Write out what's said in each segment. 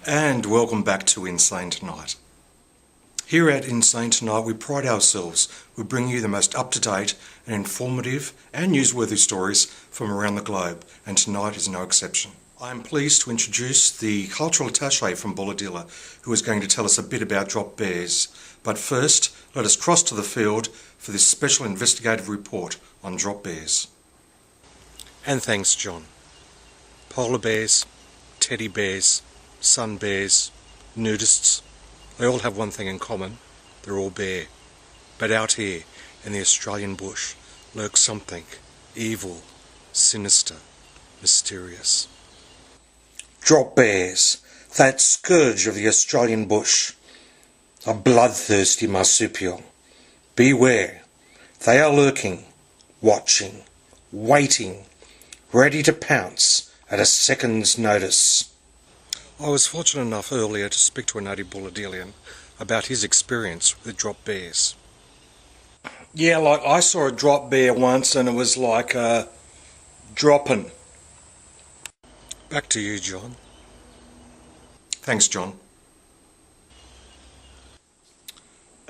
And welcome back to Insane Tonight. Here at Insane Tonight we pride ourselves with bringing you the most up-to-date and informative and newsworthy stories from around the globe, and tonight is no exception. I am pleased to introduce the cultural attaché from Bulahdelah, who is going to tell us a bit about drop bears. But first, let us cross to the field for this special investigative report on drop bears. And thanks, John. Polar bears, teddy bears, sun bears, nudists, they all have one thing in common: they're all bare. But out here in the Australian bush lurks something evil, sinister, mysterious. Drop bears, that scourge of the Australian bush, a bloodthirsty marsupial. Beware, they are lurking, watching, waiting, ready to pounce at a second's notice. I was fortunate enough earlier to speak to a native Bulahdellian about his experience with drop bears. Yeah, like I saw a drop bear once and it was like dropping. Back to you, John. Thanks, John.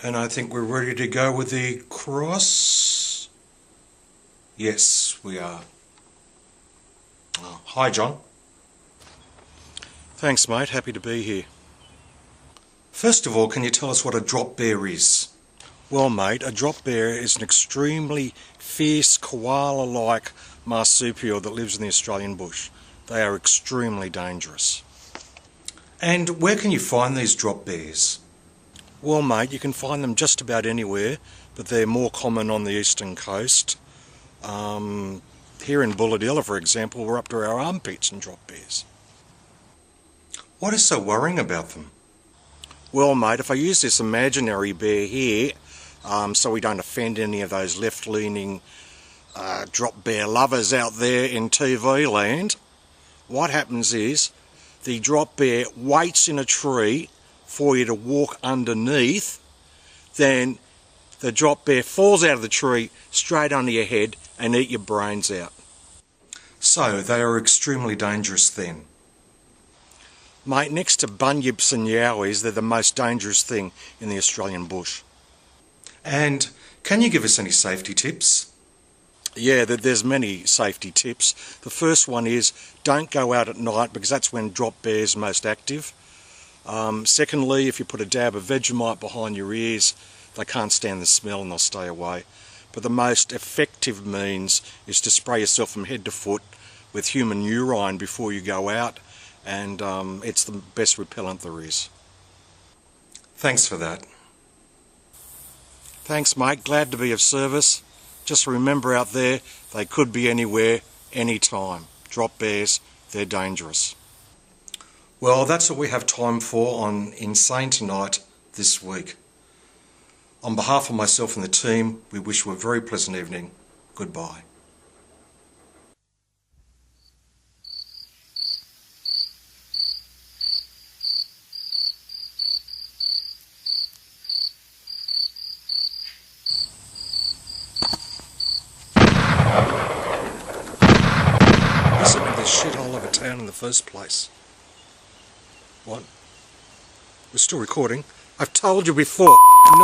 And I think we're ready to go with the cross. Yes, we are. Oh, hi, John. Thanks, mate. Happy to be here. First of all, can you tell us what a drop bear is? Well, mate, a drop bear is an extremely fierce koala-like marsupial that lives in the Australian bush. They are extremely dangerous. And where can you find these drop bears? Well, mate, you can find them just about anywhere, but they're more common on the eastern coast. Here in Bulahdelah, for example, we're up to our armpits in drop bears. What is so worrying about them? Well, mate, if I use this imaginary bear here, so we don't offend any of those left-leaning drop bear lovers out there in TV land, what happens is the drop bear waits in a tree for you to walk underneath, then the drop bear falls out of the tree straight under your head and eat your brains out. So they are extremely dangerous then? Mate, next to bunyips and yowies, they're the most dangerous thing in the Australian bush. And can you give us any safety tips? Yeah, there's many safety tips. The first one is don't go out at night because that's when drop bear's most active. Secondly, if you put a dab of Vegemite behind your ears, they can't stand the smell and they'll stay away. But the most effective means is to spray yourself from head to foot with human urine before you go out, and it's the best repellent there is. Thanks for that. Thanks, mate. Glad to be of service. Just remember out there, they could be anywhere, anytime. Drop bears, they're dangerous. Well, that's what we have time for on Insane Tonight this week. On behalf of myself and the team, we wish you a very pleasant evening. Goodbye. This is this shithole of a town in the first place. What? We're still recording. I've told you before. No.